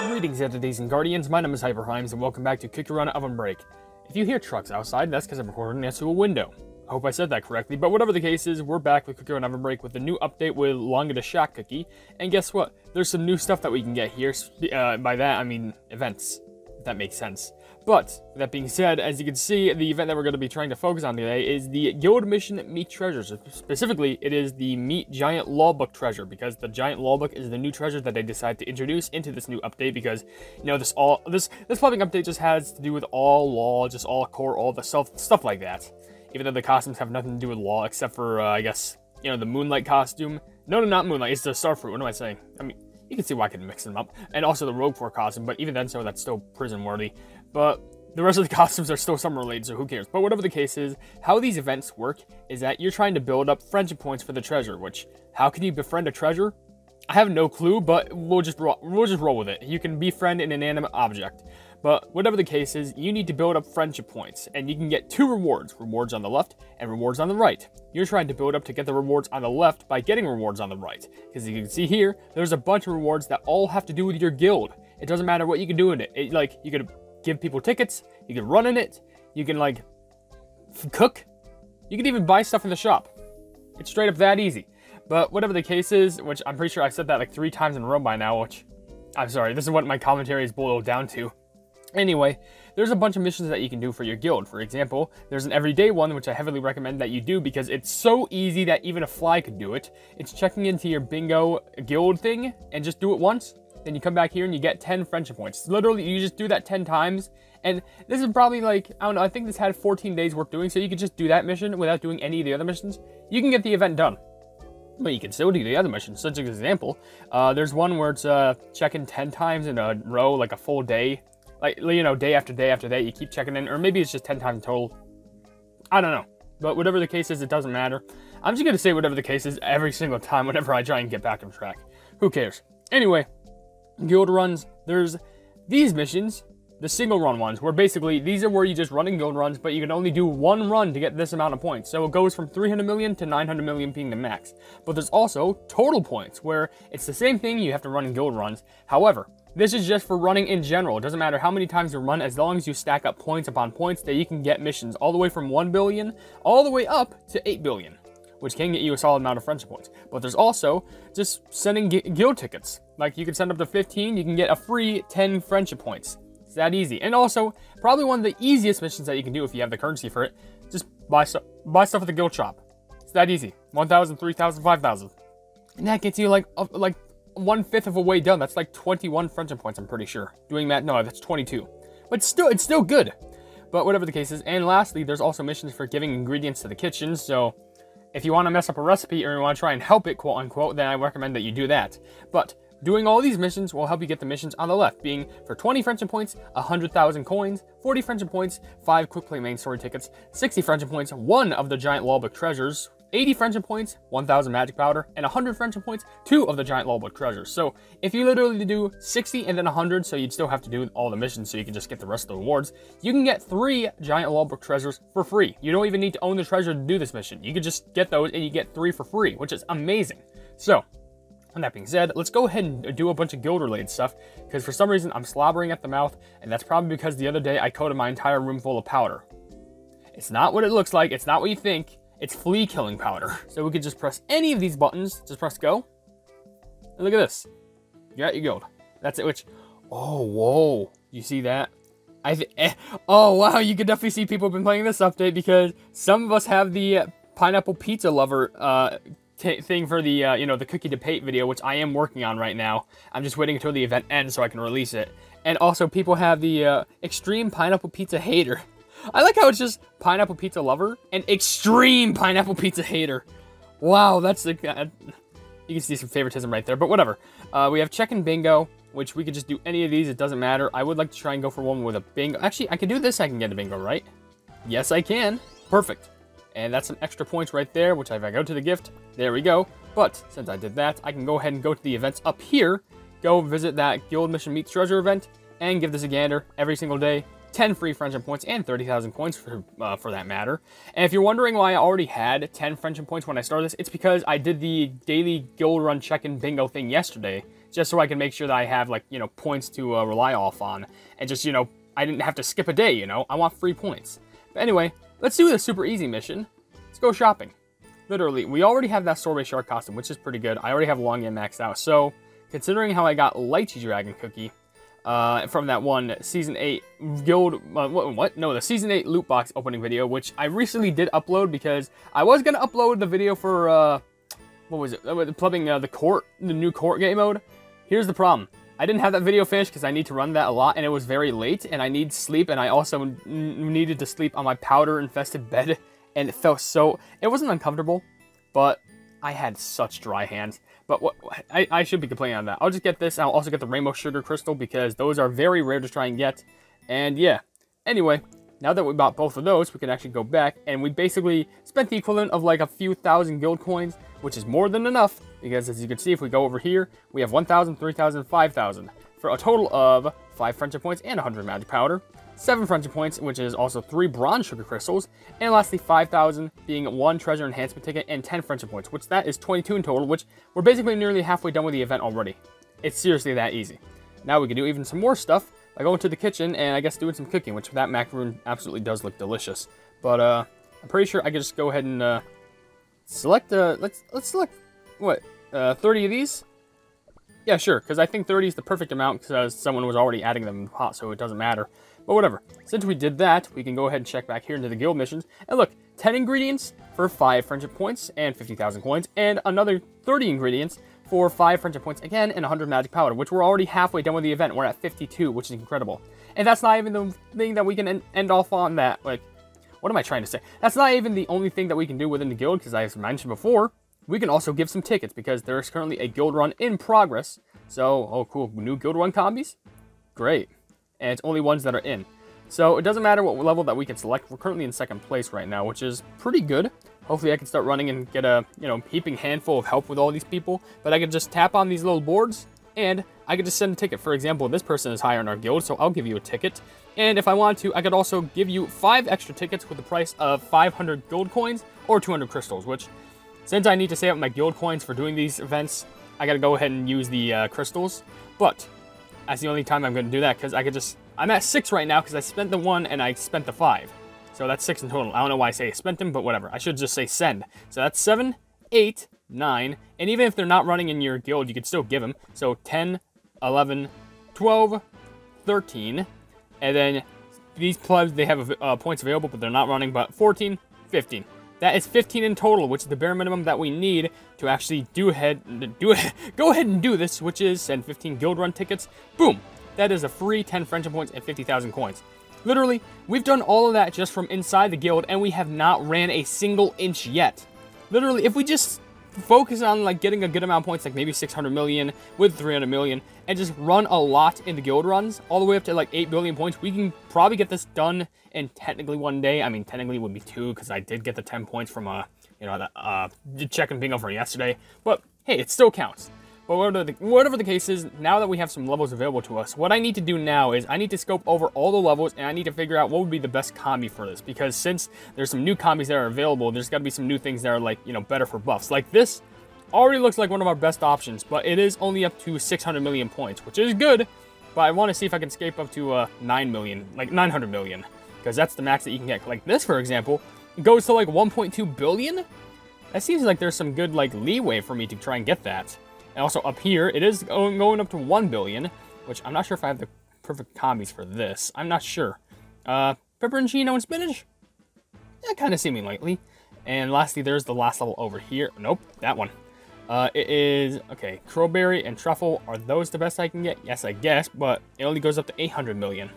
Greetings, entities and guardians. My name is HyperHimes, and welcome back to Cookie Run OvenBreak. If you hear trucks outside, that's because I'm recording next to a window. I hope I said that correctly, but whatever the case is, we're back with Cookie Run OvenBreak with a new update with Longer the Shack Cookie. And guess what? There's some new stuff that we can get here. By that, I mean events, if that makes sense. But, with that being said, as you can see, the event that we're going to be trying to focus on today is the Guild Mission Meat Treasures. Specifically, it is the Meat Giant Lawbook treasure, because the Giant Lawbook is the new treasure that they decided to introduce into this new update, because, you know, this plumbing update just has to do with all law, just all core, all the stuff like that. Even though the costumes have nothing to do with law, except for, I guess, you know, the Moonlight costume. No, not Moonlight, it's the Starfruit, what am I saying? I mean, you can see why I can mix them up. And also the Rogue 4 costume, but even then, so that's still prison-worthy. But the rest of the costumes are still summer-related, so who cares? But whatever the case is, how these events work is that you're trying to build up friendship points for the treasure, which, how can you befriend a treasure? I have no clue, but we'll just roll with it. You can befriend an inanimate object. But whatever the case is, you need to build up friendship points, and you can get two rewards. Rewards on the left, and rewards on the right. You're trying to build up to get the rewards on the left by getting rewards on the right. Because you can see here, there's a bunch of rewards that all have to do with your guild. It doesn't matter what you can do in it. Like, you could give people tickets, you can run in it, you can, like, cook. You can even buy stuff in the shop. It's straight up that easy. But whatever the case is, which I'm pretty sure I said that like 3 times in a row by now, which, I'm sorry, this is what my commentary is boiled down to. Anyway, there's a bunch of missions that you can do for your guild. For example, there's an everyday one, which I heavily recommend that you do because it's so easy that even a fly could do it. It's checking into your bingo guild thing and just do it once. Then you come back here and you get 10 friendship points. Literally, you just do that 10 times. And this is probably like, I don't know, I think this had 14 days worth doing, so you could just do that mission without doing any of the other missions. You can get the event done. But you can still do the other missions. Such an example, there's one where it's checking 10 times in a row, like a full day. Like, you know, day after day after day, you keep checking in. Or maybe it's just 10 times total. I don't know. But whatever the case is, it doesn't matter. I'm just going to say whatever the case is every single time whenever I try and get back on track. Who cares? Anyway, guild runs, there's these missions, the single run ones, where basically these are where you just run in guild runs, but you can only do one run to get this amount of points. So it goes from 300 million to 900 million being the max. But there's also total points, where it's the same thing, you have to run in guild runs. However, this is just for running in general. It doesn't matter how many times you run, as long as you stack up points upon points, that you can get missions all the way from 1 billion, all the way up to 8 billion. Which can get you a solid amount of friendship points. But there's also just sending guild tickets. Like, you can send up to 15, you can get a free 10 friendship points. It's that easy. And also, probably one of the easiest missions that you can do if you have the currency for it, just buy stuff at the guild shop. It's that easy. 1,000, 3,000, 5,000. And that gets you like 1/5 of a way done. That's like 21 friendship points, I'm pretty sure. Doing that, no, that's 22. But still, it's still good. But whatever the case is. And lastly, there's also missions for giving ingredients to the kitchen, so if you want to mess up a recipe or you want to try and help it, quote unquote, then I recommend that you do that. But doing all these missions will help you get the missions on the left, being for 20 friendship points, 100,000 coins, 40 friendship points, 5 quick play main story tickets, 60 friendship points, 1 of the Giant Lawbook treasures, 80 friendship points, 1,000 magic powder, and 100 friendship points, 2 of the Giant Lawbook treasures. So if you literally do 60 and then 100, so you'd still have to do all the missions so you can just get the rest of the rewards, you can get 3 Giant Lawbook treasures for free. You don't even need to own the treasure to do this mission. You can just get those and you get 3 for free, which is amazing. So, with that being said, let's go ahead and do a bunch of guild-related stuff, because for some reason I'm slobbering at the mouth, and that's probably because the other day I coated my entire room full of powder. It's not what it looks like, it's not what you think. It's flea killing powder. So we could just press any of these buttons, just press go. And look at this. You're at your guild. That's it, which, oh, whoa. You see that? Oh, wow, you can definitely see people have been playing this update, because some of us have the pineapple pizza lover thing for the, you know, the cookie debate video, which I am working on right now. I'm just waiting until the event ends so I can release it. And also, people have the extreme pineapple pizza hater. I like how it's just pineapple pizza lover and extreme pineapple pizza hater. Wow, that's the... you can see some favoritism right there, but whatever. We have check and bingo, which we could just do any of these. It doesn't matter. I would like to try and go for one with a bingo. Actually, I can do this. I can get a bingo, right? Yes, I can. Perfect. And that's some extra points right there, which if I go to the gift, there we go. But since I did that, I can go ahead and go to the events up here, go visit that Guild Mission Meets Treasure event, and give this a gander every single day. 10 free friendship points and 30,000 coins for that matter. And if you're wondering why I already had 10 friendship points when I started this, it's because I did the daily guild run check-in bingo thing yesterday. just so I can make sure that I have, like, you know, points to rely off on. And just, you know, I didn't have to skip a day, you know? I want free points. But anyway, let's do the super easy mission. Let's go shopping. Literally, we already have that sorbet shark costume, which is pretty good. I already have Longyam maxed out. So, considering how I got Lychee Dragon Cookie from that one Season 8 Guild... what? No, the Season 8 loot box opening video, which I recently did upload because I was going to upload the video for... what was it? Plumbing the new court game mode. Here's the problem. I didn't have that video finished because I need to run that a lot, and it was very late, and I need sleep, and I also needed to sleep on my powder-infested bed, and it felt so... It wasn't uncomfortable, but I had such dry hands. But I should be complaining on that. I'll just get this, and I'll also get the Rainbow Sugar Crystal, because those are very rare to try and get. And yeah. Anyway, now that we bought both of those, we can actually go back, and we basically spent the equivalent of like a few thousand guild coins, which is more than enough, because as you can see, if we go over here, we have 1,000, 3,000, 5,000, for a total of 5 friendship points and 100 magic powder, 7 friendship points, which is also 3 bronze sugar crystals, and lastly 5,000 being 1 treasure enhancement ticket and 10 friendship points, which that is 22 in total, which we're basically nearly halfway done with the event already. It's seriously that easy. Now we can do even some more stuff by going to the kitchen and I guess doing some cooking, which that macaroon absolutely does look delicious. But I'm pretty sure I can just go ahead and select, let's select, what, 30 of these? Yeah, sure, because I think 30 is the perfect amount because someone was already adding them in the pot, so it doesn't matter. But whatever. Since we did that, we can go ahead and check back here into the guild missions. And look, 10 ingredients for 5 friendship points and 50,000 coins, and another 30 ingredients for 5 friendship points again and 100 magic powder, which we're already halfway done with the event. We're at 52, which is incredible. And that's not even the thing that we can end off on that, like, what am I trying to say? That's not even the only thing that we can do within the guild, because as I mentioned before, we can also give some tickets, because there is currently a guild run in progress. So, oh cool, new guild run combis? Great. And it's only ones that are in. So, it doesn't matter what level that we can select. We're currently in 2nd place right now, which is pretty good. Hopefully I can start running and get a, you know, heaping handful of help with all these people. But I can just tap on these little boards, and I could just send a ticket. For example, this person is higher in our guild, so I'll give you a ticket. And if I want to, I could also give you 5 extra tickets with the price of 500 gold coins or 200 crystals, which, since I need to save up my guild coins for doing these events, I gotta go ahead and use the crystals. But that's the only time I'm gonna do that, because I could just... I'm at 6 right now, because I spent the 1 and I spent the 5. So that's 6 in total. I don't know why I say spent them, but whatever. I should just say send. So that's 7, 8, 9, and even if they're not running in your guild, you could still give them. So 10, 11, 12, 13, and then these plebs, they have points available, but they're not running, but 14, 15. That is 15 in total, which is the bare minimum that we need to actually go ahead and do this, which is send 15 guild run tickets. Boom! That is a free 10 friendship points and 50,000 coins. Literally, we've done all of that just from inside the guild, and we have not ran a single inch yet. Literally, if we just focus on like getting a good amount of points, like maybe 600 million with 300 million, and just run a lot in the guild runs, all the way up to like 8 billion points, we can probably get this done in technically 1 day. I mean, technically it would be 2, because I did get the 10 points from, you know, the check-in bingo from yesterday. But, hey, it still counts. But whatever the case is, now that we have some levels available to us, what I need to do now is I need to scope over all the levels, and I need to figure out what would be the best combi for this. Because since there's some new combis that are available, there's got to be some new things that are, like, you know, better for buffs. Like this already looks like one of our best options, but it is only up to 600 million points, which is good. But I want to see if I can escape up to 9 million, like 900 million. Because that's the max that you can get. Like this, for example, goes to like 1.2 billion. That seems like there's some good, like, leeway for me to try and get that. And also up here, it is going up to 1 billion, which I'm not sure if I have the perfect combis for this. I'm not sure. Pepperoncino and spinach? Yeah, kind of seeming likely. And lastly, there's the last level over here. Nope, that one. It is, okay, crowberry and truffle. Are those the best I can get? Yes, I guess, but it only goes up to 800 million.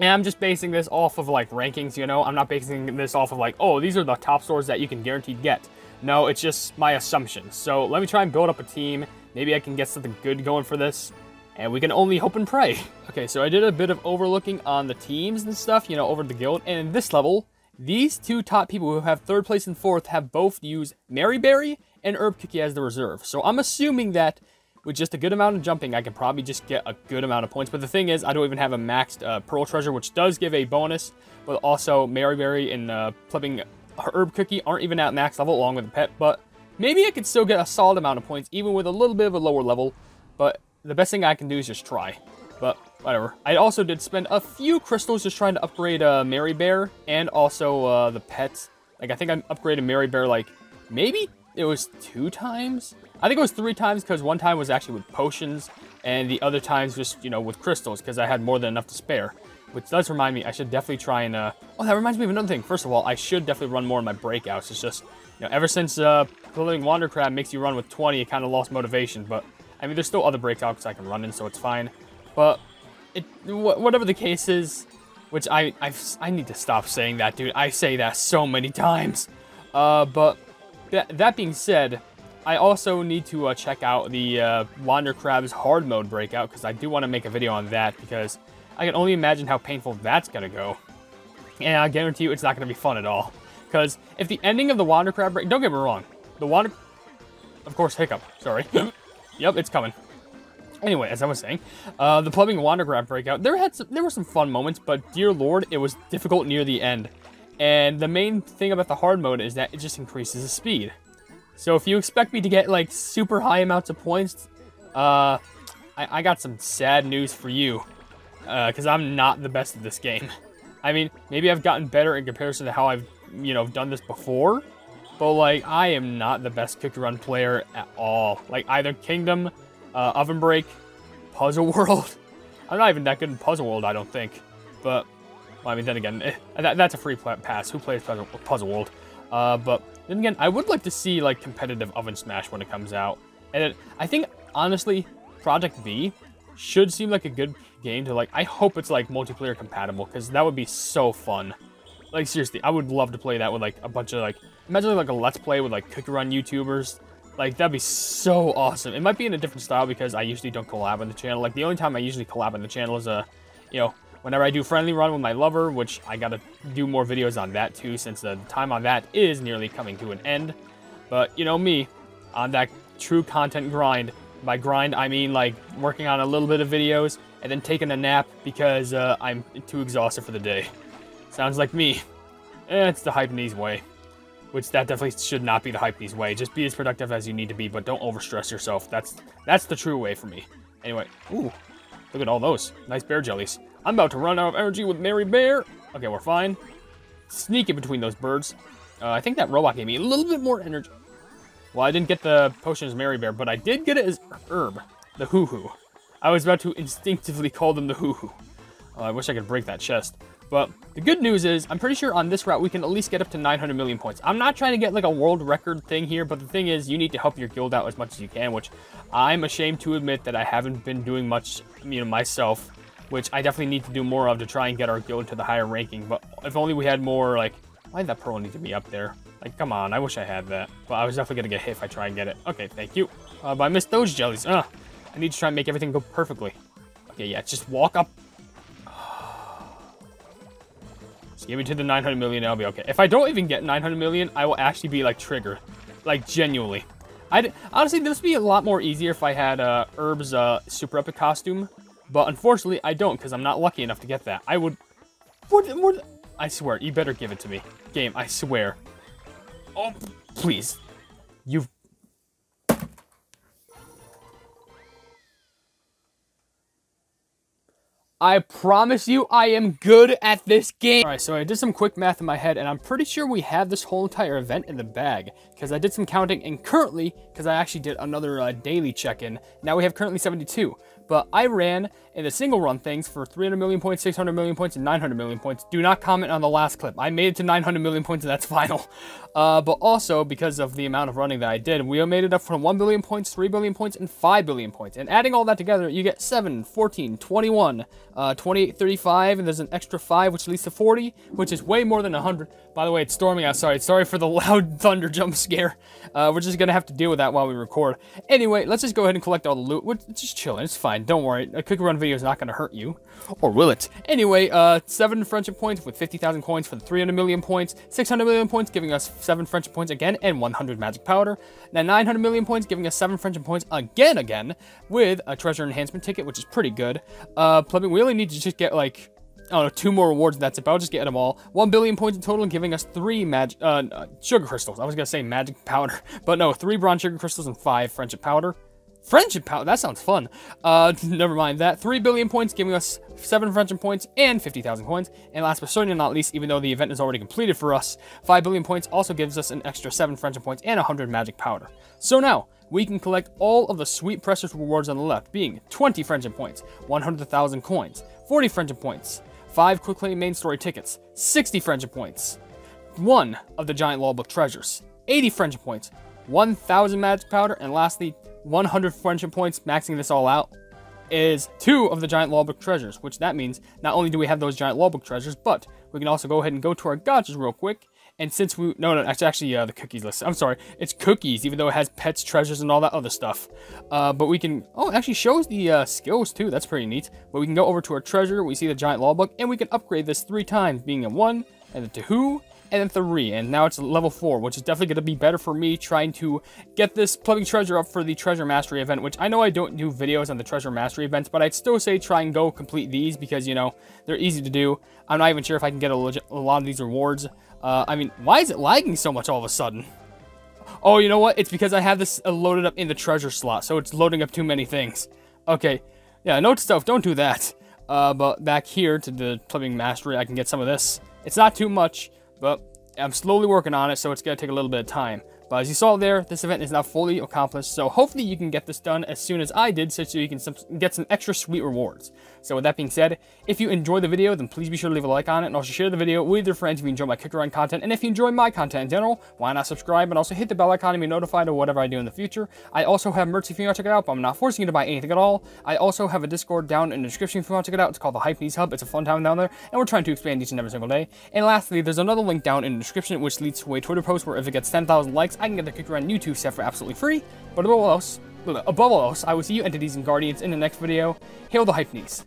And I'm just basing this off of, like, rankings, you know? I'm not basing this off of, like, oh, these are the top stores that you can guaranteed get. No, it's just my assumptions. So let me try and build up a team. Maybe I can get something good going for this. And we can only hope and pray. Okay, so I did a bit of overlooking on the teams and stuff, you know, over the guild. And in this level, these 2 top people who have 3rd place and 4th have both used Maryberry and Herb Cookie as the reserve. So I'm assuming that with just a good amount of jumping, I can probably just get a good amount of points. But the thing is, I don't even have a maxed Pearl Treasure, which does give a bonus. But also, Maryberry and Plumbing Herb Cookie aren't even at max level, along with the pet. But maybe I could still get a solid amount of points, even with a little bit of a lower level, but the best thing I can do is just try. But whatever. I also did spend a few crystals just trying to upgrade Mary Bear and also the pets. Like, I think I upgraded Mary Bear, like, maybe it was 2 times? I think it was 3 times, because one time was actually with potions, and the other times just, you know, with crystals, because I had more than enough to spare. Which does remind me, I should definitely try and, oh, that reminds me of another thing. First of all, I should definitely run more of my breakouts. It's just, you know, ever since the Living Wander Crab makes you run with 20, it kind of lost motivation. But, I mean, there's still other breakouts I can run in, so it's fine. But, whatever the case is, which I need to stop saying that, dude. I say that so many times. But, that being said, I also need to check out the Wander Crab's hard mode breakout, because I do want to make a video on that, because I can only imagine how painful that's going to go. And I guarantee you it's not going to be fun at all. Because if the ending of the Wander Crab break... Don't get me wrong. The Wander... Of course, hiccup. Sorry. Yep, it's coming. Anyway, as I was saying, the Plumbing Wander Crab breakout, there were some fun moments, but dear lord, it was difficult near the end. And the main thing about the hard mode is that it just increases the speed. So if you expect me to get, like, super high amounts of points, I got some sad news for you. Because I'm not the best at this game. I mean, maybe I've gotten better in comparison to how I've, you know, done this before. But, like, I am not the best Cookie Run player at all. Like, either Kingdom, OvenBreak, Puzzle World. I'm not even that good in Puzzle World, I don't think. But, well, I mean, then again, that's a free pass. Who plays Puzzle World? But, then again, I would like to see, like, competitive Oven Smash when it comes out. And I think, honestly, Project V should seem like a good game to, like, I hope it's, like, multiplayer compatible, because that would be so fun. Like, seriously, I would love to play that with, like, a bunch of, like, imagine, like, a Let's Play with, like, Cookie Run YouTubers. Like, that'd be so awesome. It might be in a different style, because I usually don't collab on the channel. Like, the only time I usually collab on the channel is, you know, whenever I do Friendly Run with my lover, which I gotta do more videos on that, too, since the time on that is nearly coming to an end. But, you know me, on that true content grind. By grind, I mean, like, working on a little bit of videos, and then taking a nap because I'm too exhausted for the day. Sounds like me. It's the Hypenese way. Which, that definitely should not be the Hypenese way. Just be as productive as you need to be, but don't overstress yourself. That's the true way for me. Anyway, ooh, look at all those. Nice bear jellies. I'm about to run out of energy with Mary Bear. Okay, we're fine. Sneak in between those birds. I think that robot gave me a little bit more energy. Well, I didn't get the potion as Mary Bear, but I did get it as Herb, the hoo-hoo. I was about to instinctively call them the hoo-hoo. I wish I could break that chest. But the good news is, I'm pretty sure on this route we can at least get up to 900 million points. I'm not trying to get like a world record thing here, but the thing is, you need to help your guild out as much as you can, which I'm ashamed to admit that I haven't been doing much, you know, myself, which I definitely need to do more of to try and get our guild to the higher ranking. But if only we had more, like, why did that pearl need to be up there? Like, come on, I wish I had that. But I was definitely gonna get hit if I try and get it. Okay, thank you. But I missed those jellies. I need to try and make everything go perfectly. Okay, yeah, just walk up. Just give me to the 900 million, I'll be okay. If I don't even get 900 million, I will actually be, like, triggered. Like, genuinely. Honestly, this would be a lot more easier if I had Herb's Super Epic costume. But unfortunately, I don't, because I'm not lucky enough to get that. I would... What? I swear, you better give it to me. Game, I swear. Oh, please. You've... I promise you, I am good at this game. Alright, so I did some quick math in my head, and I'm pretty sure we have this whole entire event in the bag. Because I did some counting, and currently, because I actually did another daily check-in, now we have currently 72. But I ran in the single run things for 300 million points, 600 million points, and 900 million points. Do not comment on the last clip. I made it to 900 million points, and that's final. But also, because of the amount of running that I did, we made it up from 1 billion points, 3 billion points, and 5 billion points. And adding all that together, you get 7, 14, 21, 28, 35, and there's an extra 5, which leads to 40, which is way more than 100. By the way, it's storming outside. Sorry for the loud thunder jump scare. We're just gonna have to deal with that while we record. Anyway, let's just go ahead and collect all the loot. We're just chilling. It's fine. Don't worry. A Cookie Run video is not gonna hurt you. Or will it? Anyway, 7 friendship points with 50,000 coins for the 300 million points, 600 million points giving us 7 friendship points again, and 100 magic powder. Now 900 million points giving us 7 friendship points again, with a treasure enhancement ticket, which is pretty good. We only need to just get, like, don't know, 2 more rewards, that's it, but I'll just get them all. 1 billion points in total, giving us 3 sugar crystals. I was gonna say magic powder, but no, 3 bronze sugar crystals and 5 friendship powder. Friendship powder, that sounds fun. Never mind that. 3 billion points, giving us 7 friendship points and 50,000 coins. And last but certainly not least, even though the event is already completed for us, 5 billion points also gives us an extra 7 friendship points and 100 magic powder. So now, we can collect all of the sweet precious rewards on the left, being 20 friendship points, 100,000 coins, 40 friendship points, 5 quick play main story tickets, 60 friendship points, 1 of the giant Lawbook treasures, 80 friendship points, 1,000 magic powder, and lastly, 100 friendship points, maxing this all out, is 2 of the giant Lawbook treasures, which that means not only do we have those giant Lawbook treasures, but we can also go ahead and go to our gotchas real quick. And since we, no, it's actually the cookies list. I'm sorry, it's cookies, even though it has pets, treasures, and all that other stuff. But we can, oh, it actually shows the skills too. That's pretty neat. But we can go over to our treasure. We see the giant Lawbook, and we can upgrade this 3 times, being a 1, and then 2, and then 3. And now it's level 4, which is definitely going to be better for me trying to get this plumbing treasure up for the treasure mastery event, which I know I don't do videos on the treasure mastery events, but I'd still say try and go complete these because, you know, they're easy to do. I'm not even sure if I can get a lot of these rewards. I mean, why is it lagging so much all of a sudden? Oh, you know what? It's because I have this loaded up in the treasure slot, so it's loading up too many things. Okay, yeah, note to self, don't do that. But back here to the plumbing mastery, I can get some of this. It's not too much, but I'm slowly working on it, so it's going to take a little bit of time. But as you saw there, this event is now fully accomplished, so hopefully you can get this done as soon as I did, so you can get some extra sweet rewards. So with that being said, if you enjoyed the video, then please be sure to leave a like on it, and also share the video with your friends if you enjoy my Kick Around content. And if you enjoy my content in general, why not subscribe and also hit the bell icon to be notified of whatever I do in the future. I also have merch if you want to check it out, but I'm not forcing you to buy anything at all. I also have a Discord down in the description if you want to check it out. It's called the Hypenese Hub. It's a fun time down there, and we're trying to expand each and every single day. And lastly, there's another link down in the description which leads to a Twitter post where if it gets 10,000 likes, I can get the Kick Around YouTube set for absolutely free. But above all else, I will see you entities and guardians in the next video. Hail the Hypenese.